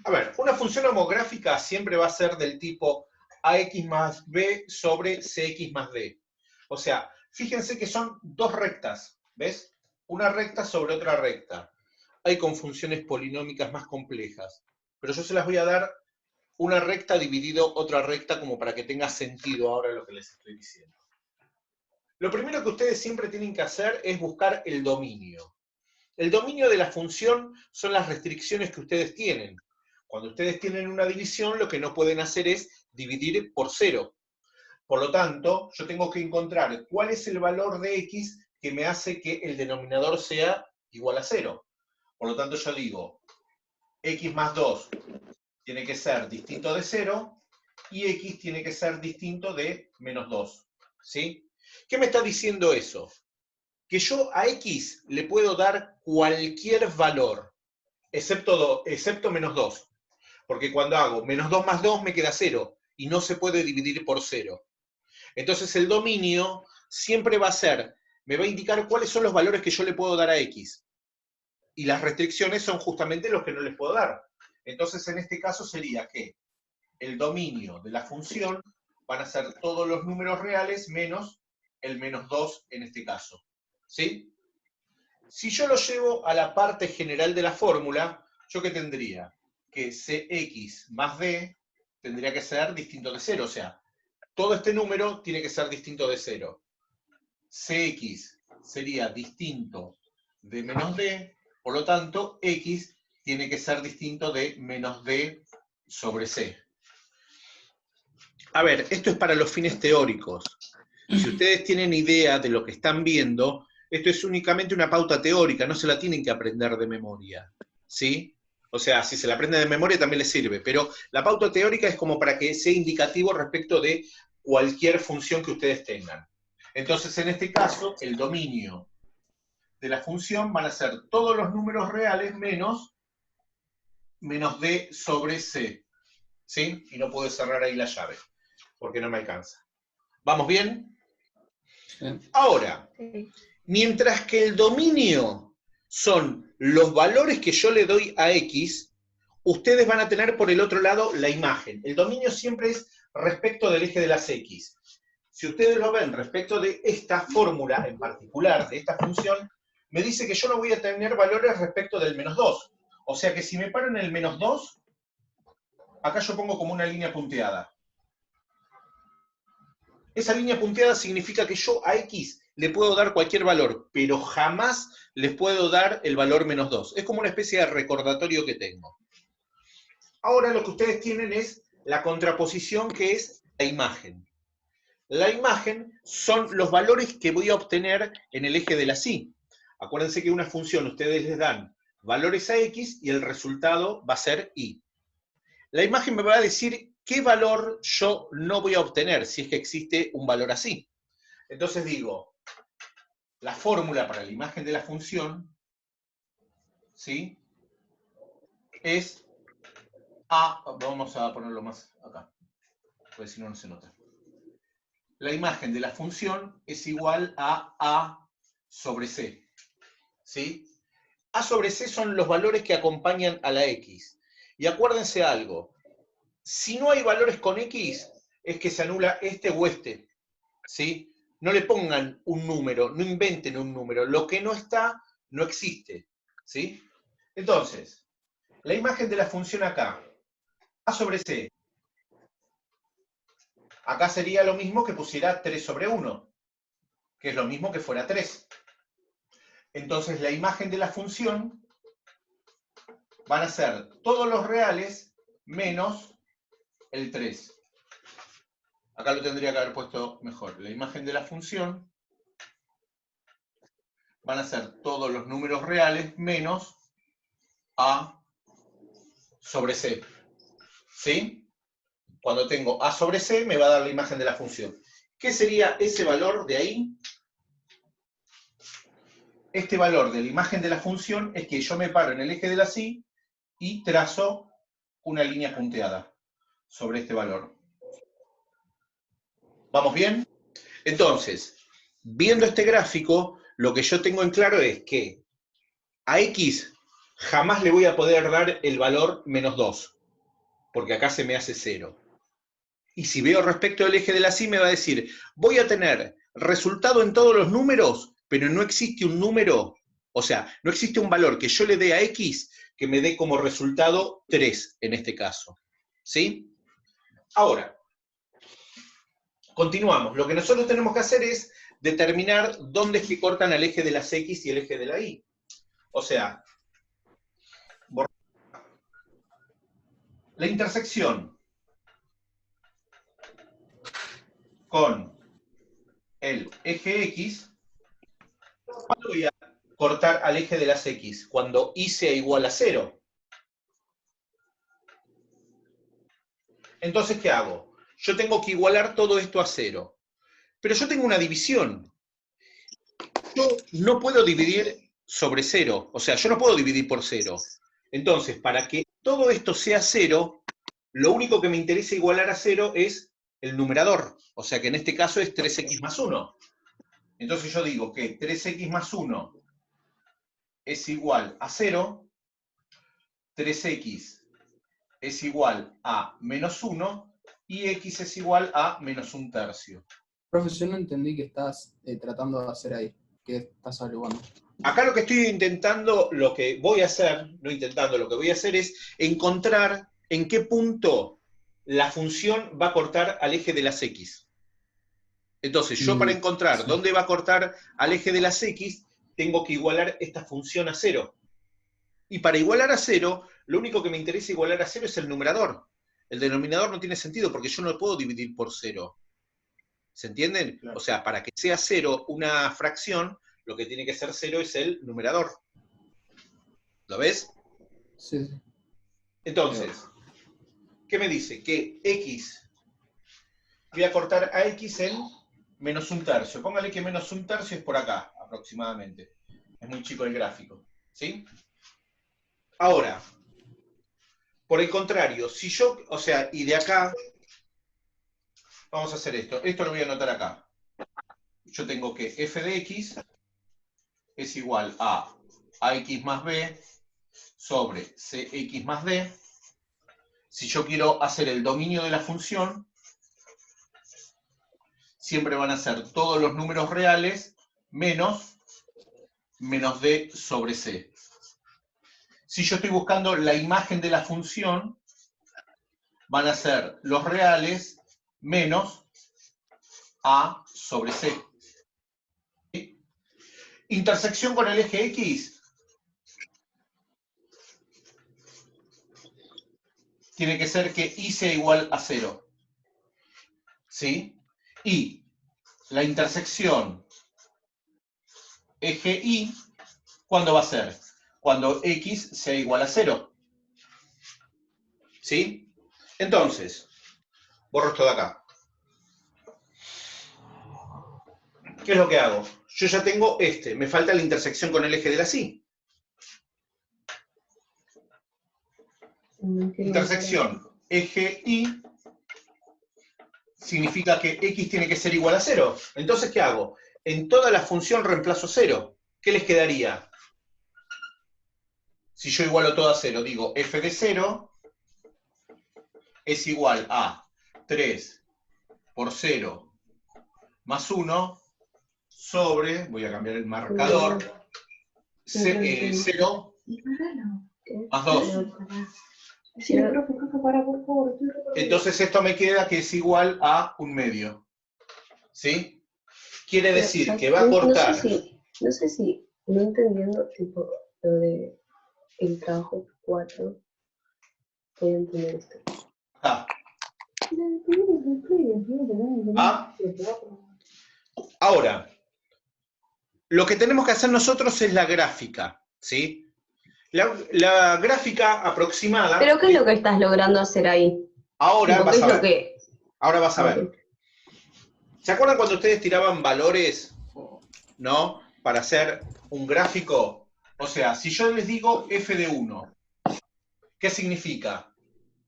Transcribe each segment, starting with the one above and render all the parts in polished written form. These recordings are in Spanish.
A ver, una función homográfica siempre va a ser del tipo ax más b sobre cx más d. O sea, fíjense que son dos rectas, ¿ves? Una recta sobre otra recta. Hay con funciones polinómicas más complejas, pero yo se las voy a dar una recta dividido otra recta como para que tenga sentido ahora lo que les estoy diciendo. Lo primero que ustedes siempre tienen que hacer es buscar el dominio. El dominio de la función son las restricciones que ustedes tienen. Cuando ustedes tienen una división, lo que no pueden hacer es dividir por 0. Por lo tanto, yo tengo que encontrar cuál es el valor de x que me hace que el denominador sea igual a 0. Por lo tanto, yo digo, x más 2 tiene que ser distinto de 0 y x tiene que ser distinto de menos 2. ¿Sí? ¿Qué me está diciendo eso? Que yo a x le puedo dar cualquier valor, excepto menos 2. Porque cuando hago menos 2 más 2 me queda 0 y no se puede dividir por 0. Entonces el dominio siempre va a ser, me va a indicar cuáles son los valores que yo le puedo dar a x. Y las restricciones son justamente los que no les puedo dar. Entonces en este caso sería que el dominio de la función van a ser todos los números reales menos el menos 2 en este caso. ¿Sí? Si yo lo llevo a la parte general de la fórmula, ¿yo qué tendría? Que cx más d tendría que ser distinto de 0. O sea, todo este número tiene que ser distinto de 0. Cx sería distinto de menos d, por lo tanto, x tiene que ser distinto de menos d sobre c. A ver, esto es para los fines teóricos. Si ustedes tienen idea de lo que están viendo, esto es únicamente una pauta teórica, no se la tienen que aprender de memoria, ¿sí? O sea, si se la aprenden de memoria también les sirve, pero la pauta teórica es como para que sea indicativo respecto de cualquier función que ustedes tengan. Entonces, en este caso, el dominio de la función van a ser todos los números reales menos d sobre c, ¿sí? Y no puedo cerrar ahí la llave, porque no me alcanza. ¿Vamos bien? Ahora, mientras que el dominio son los valores que yo le doy a x, ustedes van a tener por el otro lado la imagen. El dominio siempre es respecto del eje de las x. Si ustedes lo ven respecto de esta fórmula en particular, de esta función, me dice que yo no voy a tener valores respecto del menos 2. O sea que si me paro en el menos 2, acá yo pongo como una línea punteada. Esa línea punteada significa que yo a x le puedo dar cualquier valor, pero jamás les puedo dar el valor menos 2. Es como una especie de recordatorio que tengo. Ahora lo que ustedes tienen es la contraposición, que es la imagen. La imagen son los valores que voy a obtener en el eje de la y. Acuérdense que una función ustedes les dan valores a x y el resultado va a ser y. La imagen me va a decir qué valor yo no voy a obtener si es que existe un valor así. Entonces digo, la fórmula para la imagen de la función, ¿sí? Es a, vamos a ponerlo más acá, porque si no, no se nota. La imagen de la función es igual a sobre c, ¿sí? A sobre c son los valores que acompañan a la x. Y acuérdense algo, si no hay valores con x, es que se anula este o este, ¿sí? No le pongan un número, no inventen un número. Lo que no está, no existe, ¿sí? Entonces, la imagen de la función acá, a sobre c. Acá sería lo mismo que pusiera 3 sobre 1, que es lo mismo que fuera 3. Entonces, la imagen de la función van a ser todos los reales menos el 3. Acá lo tendría que haber puesto mejor. La imagen de la función van a ser todos los números reales menos a sobre c. ¿Sí? Cuando tengo a sobre c, me va a dar la imagen de la función. ¿Qué sería ese valor de ahí? Este valor de la imagen de la función es que yo me paro en el eje de la y trazo una línea punteada sobre este valor. ¿Vamos bien? Entonces, viendo este gráfico, lo que yo tengo en claro es que a x jamás le voy a poder dar el valor menos 2. porque acá se me hace 0. Y si veo respecto del eje de la Y, me va a decir, voy a tener resultado en todos los números, pero no existe un número, o sea, no existe un valor que yo le dé a X que me dé como resultado 3 en este caso. ¿Sí? Ahora, continuamos. Lo que nosotros tenemos que hacer es determinar dónde es que cortan el eje de las X y el eje de la Y. O sea, la intersección con el eje X, ¿cuándo voy a cortar al eje de las X? Cuando Y sea igual a 0. Entonces, ¿qué hago? Yo tengo que igualar todo esto a 0. Pero yo tengo una división. Yo no puedo dividir sobre 0. O sea, yo no puedo dividir por 0. Entonces, para que todo esto sea 0, lo único que me interesa igualar a 0 es el numerador. O sea, que en este caso es 3x más 1. Entonces yo digo que 3x más 1 es igual a 0, 3x es igual a menos 1 y x es igual a menos 1/3. Profe, yo no entendí qué estás tratando de hacer ahí. ¿Qué estás averiguando? Acá lo que estoy intentando, lo que voy a hacer, no intentando, lo que voy a hacer es encontrar en qué punto la función va a cortar al eje de las x. Entonces, yo para encontrar Sí. dónde va a cortar al eje de las x, tengo que igualar esta función a 0. Y para igualar a 0, lo único que me interesa igualar a 0 es el numerador. El denominador no tiene sentido porque yo no puedo dividir por 0. ¿Se entienden? Claro. O sea, para que sea 0 una fracción, lo que tiene que ser 0 es el numerador. ¿Lo ves? Sí, sí. Entonces, ¿qué me dice? Que x, voy a cortar a x en menos 1/3. Póngale que menos 1/3 es por acá, aproximadamente. Es muy chico el gráfico. ¿Sí? Ahora, por el contrario, si yo, o sea, y de acá, vamos a hacer esto. Esto lo voy a anotar acá. Yo tengo que f de x es igual a ax más b sobre cx más d. Si yo quiero hacer el dominio de la función, siempre van a ser todos los números reales menos d sobre c. Si yo estoy buscando la imagen de la función, van a ser los reales menos a sobre c. ¿Sí? Intersección con el eje x tiene que ser que y sea igual a 0. ¿Sí? Y la intersección eje y, ¿cuándo va a ser? Cuando x sea igual a 0. ¿Sí? Entonces, borro esto de acá. ¿Qué es lo que hago? Yo ya tengo me falta la intersección con el eje de la Y. Intersección eje y significa que x tiene que ser igual a 0. Entonces, ¿qué hago? En toda la función reemplazo 0. ¿Qué les quedaría? Si yo igualo todo a 0, digo f de 0 es igual a 3 por 0 más 1 sobre, voy a cambiar el marcador, 0 más 2. Entonces esto me queda que es igual a 1/2. ¿Sí? Quiere decir que va a cortar... No sé si, no entendiendo tipo lo de el trabajo 4, voy a entender esto. Ah. Ahora, lo que tenemos que hacer nosotros es la gráfica, ¿sí? La gráfica aproximada... ¿Pero qué es lo que estás logrando hacer ahí? Ahora vas a ver. Que... Ahora vas a ver. ¿Se acuerdan cuando ustedes tiraban valores, ¿no? Para hacer un gráfico. O sea, si yo les digo f de 1, ¿qué significa?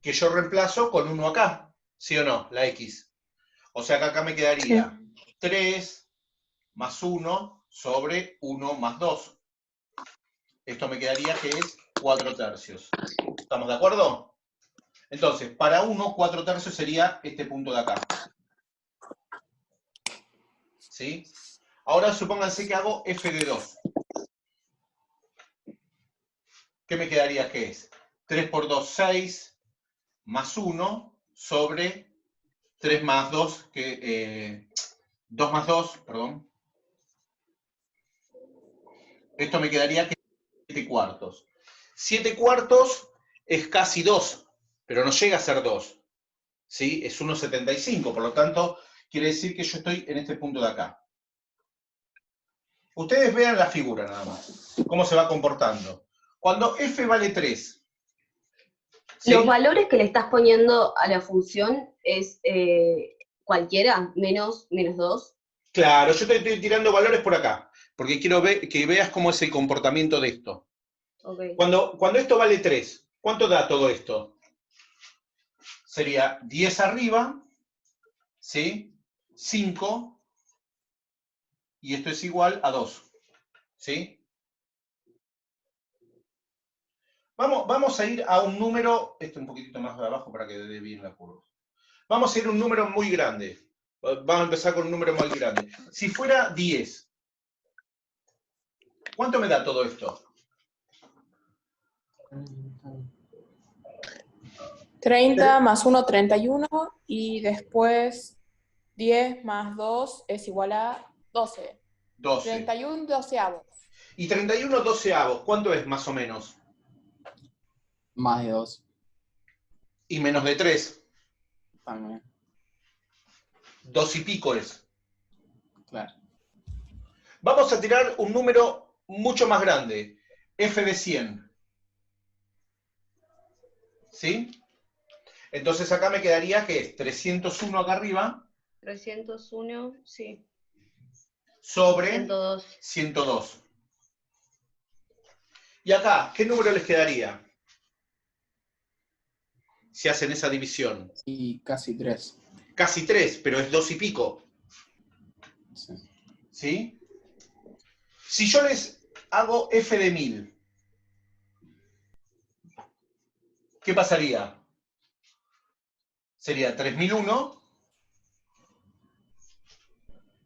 Que yo reemplazo con 1 acá, ¿sí o no? La x. O sea que acá me quedaría 3 más 1 sobre 1 más 2. Esto me quedaría que es 4/3. ¿Estamos de acuerdo? Entonces, para 1, 4/3 sería este punto de acá. ¿Sí? Ahora supónganse que hago f de 2. ¿Qué me quedaría que es? 3 por 2, 6, más 1, sobre 3 más 2, 2 más 2, perdón. Esto me quedaría que 7 cuartos. 7 cuartos es casi 2, pero no llega a ser 2. ¿Sí? Es 1,75, por lo tanto, quiere decir que yo estoy en este punto de acá. Ustedes vean la figura nada más, cómo se va comportando. Cuando f vale 3, ¿sí? Los valores que le estás poniendo a la función es cualquiera, menos 2. Claro, yo te estoy tirando valores por acá, porque quiero ver, que veas cómo es el comportamiento de esto. Okay. Cuando esto vale 3, ¿cuánto da todo esto? Sería 10 arriba, ¿sí? 5, y esto es igual a 2, ¿sí? Vamos a ir a un número, un poquitito más de abajo para que dé bien la curva. Vamos a ir a un número muy grande. Vamos a empezar con un número muy grande. Si fuera 10, ¿cuánto me da todo esto? 30 más 1, 31, y después 10 más 2 es igual a 12. 12. 31 doceavos. Y 31 doceavos, ¿cuánto es más o menos? Más de 2 Y menos de 3. también. 2 y pico es. Claro. Vamos a tirar un número mucho más grande. F de 100. ¿Sí? Entonces acá me quedaría, ¿qué es? 301 acá arriba. 301, sí. Sobre 102. 102. Y acá, ¿qué número les quedaría? Si hacen esa división. Y casi 3. Casi 3, pero es 2 y pico. Sí. ¿Sí? Si yo les hago f de 1000, ¿qué pasaría? Sería 3001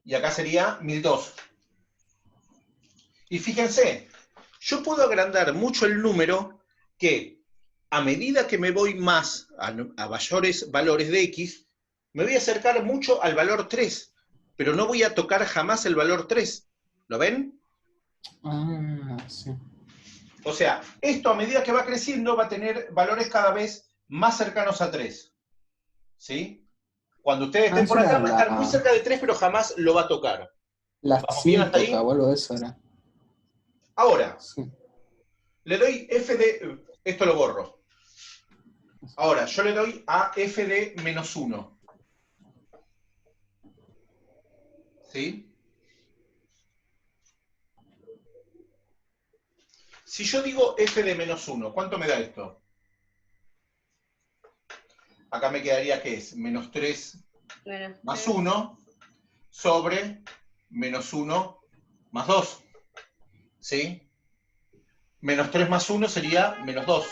y acá sería 1002. Y fíjense, yo puedo agrandar mucho el número que a medida que me voy más a mayores valores de x, me voy a acercar mucho al valor 3, pero no voy a tocar jamás el valor 3. ¿Lo ven? Ah, sí. O sea, esto a medida que va creciendo va a tener valores cada vez más cercanos a 3. ¿Sí? Cuando ustedes estén por acá va a estar muy cerca de 3, pero jamás lo va a tocar. La ¿Vamos bien hasta ahí? asíntota o algo de eso era. Ahora, Sí. le doy f de... Esto lo borro. Ahora, yo le doy a f de menos 1. ¿Sí? Si yo digo f de menos 1, ¿cuánto me da esto? Acá me quedaría, ¿qué es? Menos 3 más 1 sobre menos 1 más 2. ¿Sí? Menos 3 más 1 sería menos 2.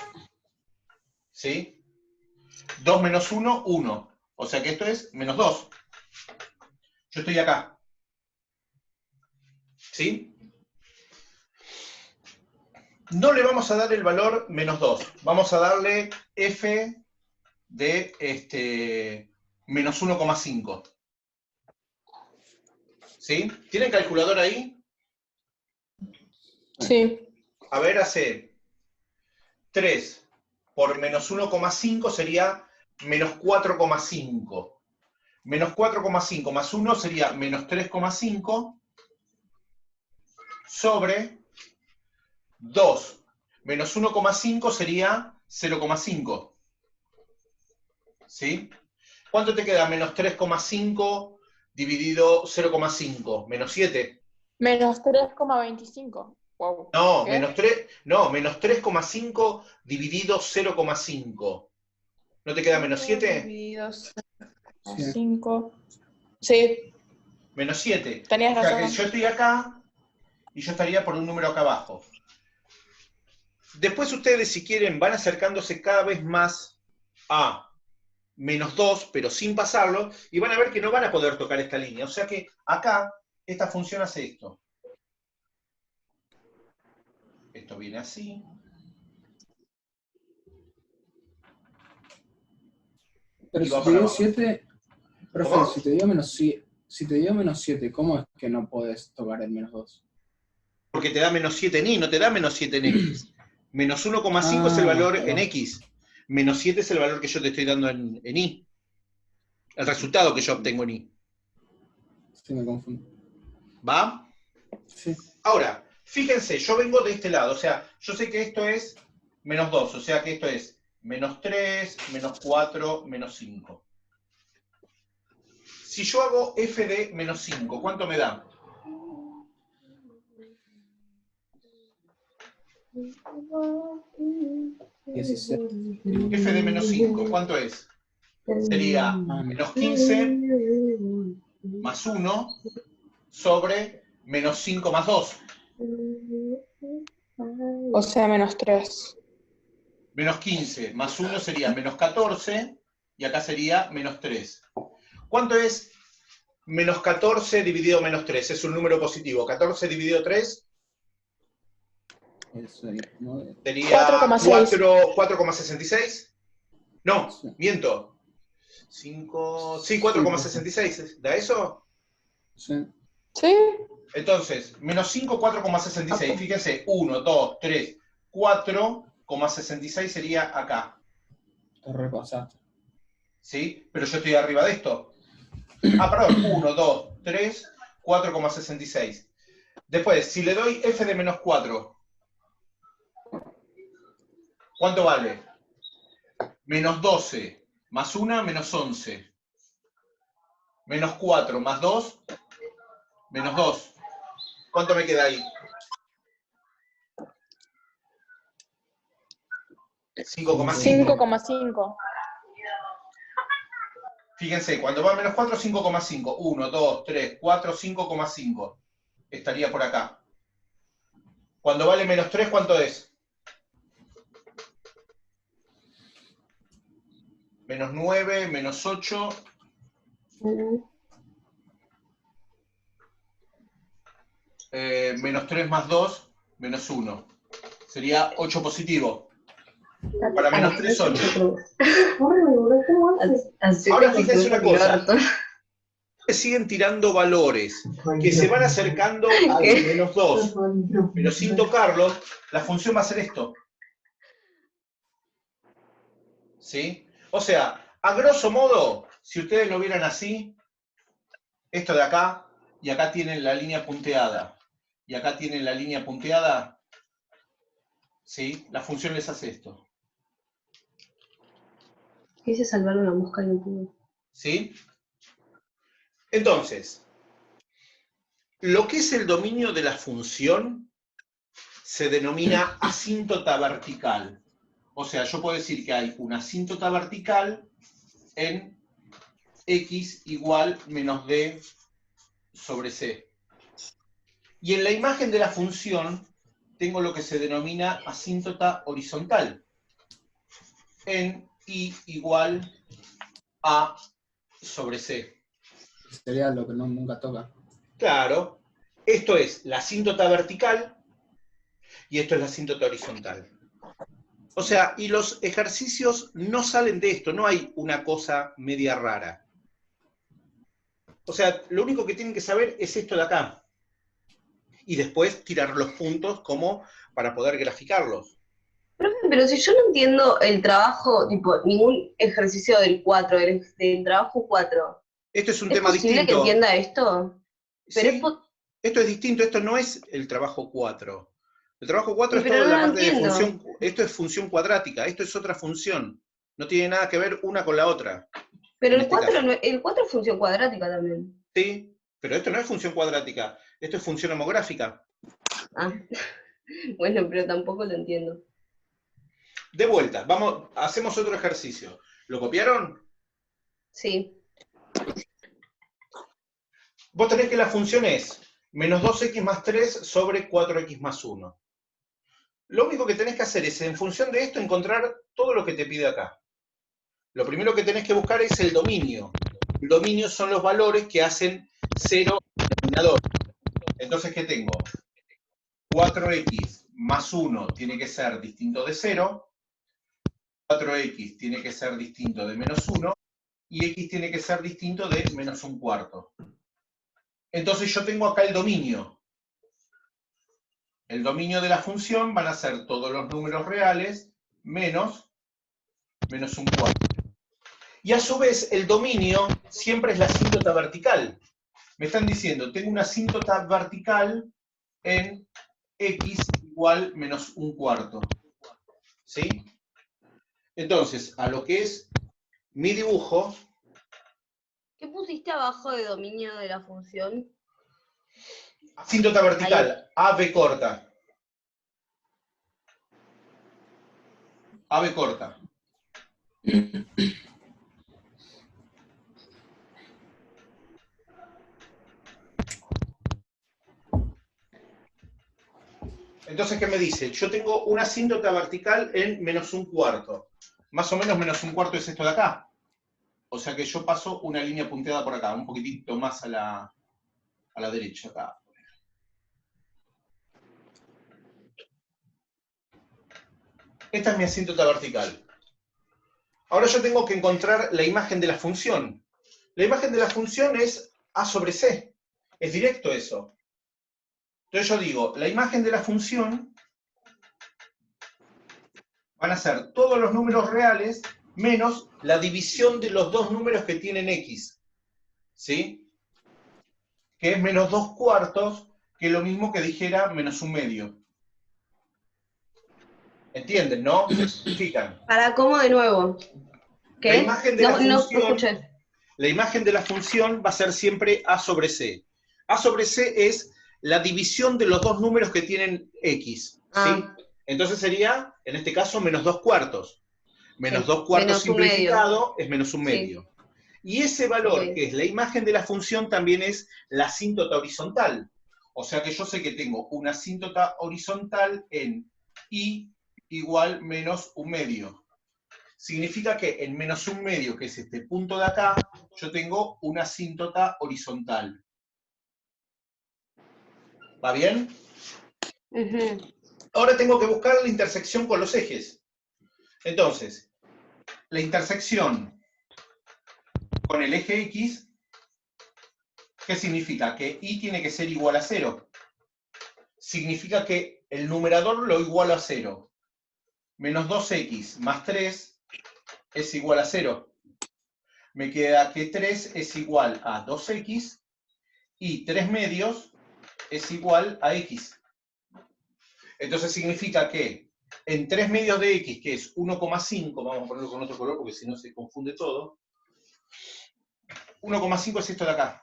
¿Sí? 2 menos 1, 1. O sea que esto es menos 2. Yo estoy acá. ¿Sí? No le vamos a dar el valor menos 2. Vamos a darle f de menos 1,5. ¿Sí? ¿Tienen calculadora ahí? Sí. A ver, hace 3 por menos 1,5 sería menos 4,5. Menos 4,5 más 1 sería menos 3,5 sobre 2. Menos 1,5 sería 0,5. ¿Sí? ¿Cuánto te queda? Menos 3,5 dividido 0,5. Menos 7. Menos 3,25. Wow. No, ¿Qué? menos 3,5 dividido 0,5. ¿No te queda menos 7? Dividido Sí. 5. Sí, Menos 7. tenías O sea que razón. yo estoy acá y yo estaría por un número acá abajo. Después ustedes, si quieren, van acercándose cada vez más a menos 2, pero sin pasarlo, y van a ver que no van a poder tocar esta línea. O sea que acá, esta función hace esto. Esto viene así. Pero Y si va te para dio abajo. 7, profe, ¿Cómo? si te dio menos 7, ¿cómo es que no podés tocar el menos 2? Porque te da menos 7 en y, no te da menos 7 en x. Menos 1,5 es el valor Ahí en va. x. Menos 7 es el valor que yo te estoy dando en y. El resultado que yo obtengo en y. Sí, me confundo. ¿Va? Sí. Ahora, fíjense, yo vengo de este lado. O sea, yo sé que esto es menos 2. O sea que esto es menos 3, menos 4, menos 5. Si yo hago f de menos 5, ¿cuánto me da? 16. F de menos 5, ¿cuánto es? Sería menos 15 más 1 sobre menos 5 más 2. O sea, menos 3. Menos 15 más 1 sería menos 14, y acá sería menos 3. ¿Cuánto es menos 14 dividido menos 3? Es un número positivo. 14 dividido 3 sería 4,6. 4,66. No, Sí. miento. 5, sí, Sí, profe. 4,66. ¿Da eso? Sí. ¿Sí? Entonces, menos 5, 4,66. Fíjense, 1, 2, 3, 4,66 sería acá. Te repasaste. ¿Sí? Pero yo estoy arriba de esto. Ah, perdón, 1, 2, 3, 4,66. Después, si le doy f de menos 4, ¿cuánto vale? Menos 12 más 1, menos 11. Menos 4 más 2, menos 2. ¿Cuánto me queda ahí? 5,5. 5,5. Fíjense, cuando va a menos 4, 5,5. 1, 2, 3, 4, 5,5. Estaría por acá. Cuando vale menos 3, ¿cuánto es? Menos 9, menos 8. Menos 3 más 2, menos 1. Sería 8 positivo. Para menos 3, 8. Ahora fíjense una cosa. Siguen tirando valores que se van acercando al menos 2, pero sin tocarlos, la función va a ser esto. ¿Sí? O sea, a grosso modo, si ustedes lo vieran así, esto de acá, y acá tienen la línea punteada, y acá tienen la línea punteada, ¿sí? La función les hace esto. Quise salvar una mosca y no pude. ¿Sí? Entonces, lo que es el dominio de la función se denomina asíntota vertical. O sea, yo puedo decir que hay una asíntota vertical en x igual menos d sobre c. Y en la imagen de la función tengo lo que se denomina asíntota horizontal en y igual a sobre c. Sería lo que nunca toca. Claro, esto es la asíntota vertical y esto es la asíntota horizontal. O sea, y los ejercicios no salen de esto, no hay una cosa media rara. O sea, lo único que tienen que saber es esto de acá. Y después tirar los puntos como para poder graficarlos. Profe, pero si yo no entiendo el trabajo, tipo, ningún ejercicio del 4, del trabajo 4, Esto es un ¿es tema posible que distinto. entienda esto? Pero Sí, esto es distinto, esto no es el trabajo 4. El trabajo 4 es pero toda no la lo parte de entiendo. función, esto es función cuadrática, esto es otra función. No tiene nada que ver una con la otra. Pero En el este 4, caso. el 4 es función cuadrática también. Sí, pero esto no es función cuadrática, esto es función homográfica. Ah, bueno, pero tampoco lo entiendo. De vuelta, vamos, hacemos otro ejercicio. ¿Lo copiaron? Sí. Vos tenés que la función es menos 2x más 3 sobre 4x más 1. Lo único que tenés que hacer es, en función de esto, encontrar todo lo que te pide acá. lo primero que tenés que buscar es el dominio. El dominio son los valores que hacen 0 en el denominador. Entonces, ¿qué tengo? 4x más 1 tiene que ser distinto de 0, 4x tiene que ser distinto de menos 1, y x tiene que ser distinto de menos 1/4. Entonces yo tengo acá el dominio. El dominio de la función van a ser todos los números reales menos 1/4. Y a su vez, el dominio siempre es la asíntota vertical. Me están diciendo, tengo una asíntota vertical en x igual menos 1/4. ¿Sí? Entonces, a lo que es mi dibujo... ¿Qué pusiste abajo de dominio de la función? Asíntota vertical, AB corta. AB corta. Entonces, ¿qué me dice? Yo tengo una asíntota vertical en menos 1/4. Más o menos menos 1/4 es esto de acá. O sea que yo paso una línea punteada por acá, un poquitito más a la derecha acá. Esta es mi asíntota vertical. Ahora yo tengo que encontrar la imagen de la función. La imagen de la función es A sobre C. Es directo eso. Entonces yo digo, la imagen de la función van a ser todos los números reales menos la división de los dos números que tienen x. ¿Sí? Que es menos 2/4, que es lo mismo que dijera menos 1/2. ¿Entienden, no? Fijan. ¿Para cómo de nuevo? ¿Qué? La imagen de la función, no escuché. la imagen de la función va a ser siempre A sobre C. A sobre C es la división de los dos números que tienen x. ¿Sí? Entonces sería, en este caso, menos 2/4. Menos 2/4 simplificado es menos 1/2. Sí. Y ese valor, que es la imagen de la función, también es la asíntota horizontal. O sea que yo sé que tengo una asíntota horizontal en y igual menos 1/2. Significa que en menos 1/2, que es este punto de acá, yo tengo una asíntota horizontal. ¿Va bien? Ahora tengo que buscar la intersección con los ejes. Entonces, la intersección con el eje X, ¿qué significa? Que Y tiene que ser igual a 0. Significa que el numerador lo igualo a 0. Menos 2x más 3 es igual a 0. Me queda que 3 es igual a 2x y 3/2 es igual a x. Entonces significa que en 3/2 de x, que es 1,5, vamos a ponerlo con otro color porque si no se confunde todo, 1,5 es esto de acá.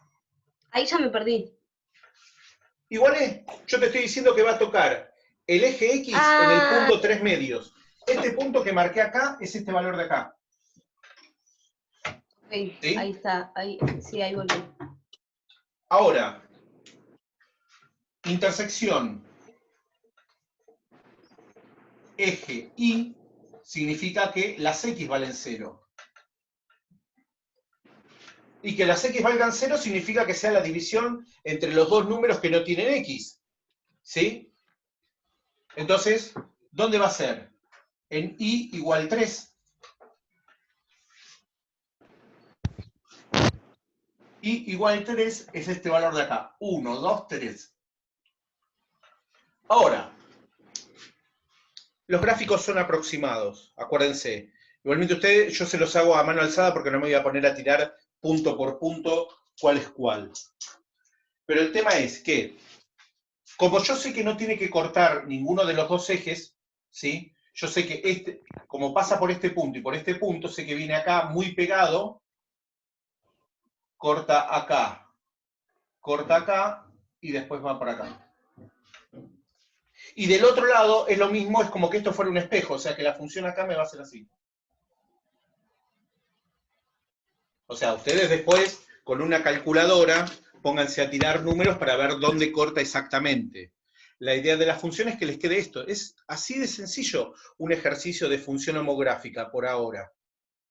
Ahí ya me perdí. Igual es, yo te estoy diciendo que va a tocar el eje X en el punto 3/2. Este punto que marqué acá es este valor de acá. Okay, ¿sí? Ahí está, ahí, sí, ahí volví. Ahora, intersección eje Y significa que las X valen 0. Y que las X valgan 0 significa que sea la división entre los dos números que no tienen X. ¿Sí? Entonces, ¿dónde va a ser? En Y igual 3. Y igual 3 es este valor de acá. 1, 2, 3. Ahora, los gráficos son aproximados, acuérdense. Igualmente ustedes, yo se los hago a mano alzada porque no me voy a poner a tirar punto por punto cuál es cuál. Pero el tema es que, como yo sé que no tiene que cortar ninguno de los dos ejes, ¿sí? Yo sé que este, como pasa por este punto y por este punto, sé que viene acá muy pegado, corta acá y después va por acá. Y del otro lado es lo mismo, es como que esto fuera un espejo, o sea que la función acá me va a hacer así. O sea, ustedes después, con una calculadora, pónganse a tirar números para ver dónde corta exactamente. La idea de la función es que les quede esto. Es así de sencillo un ejercicio de función homográfica por ahora.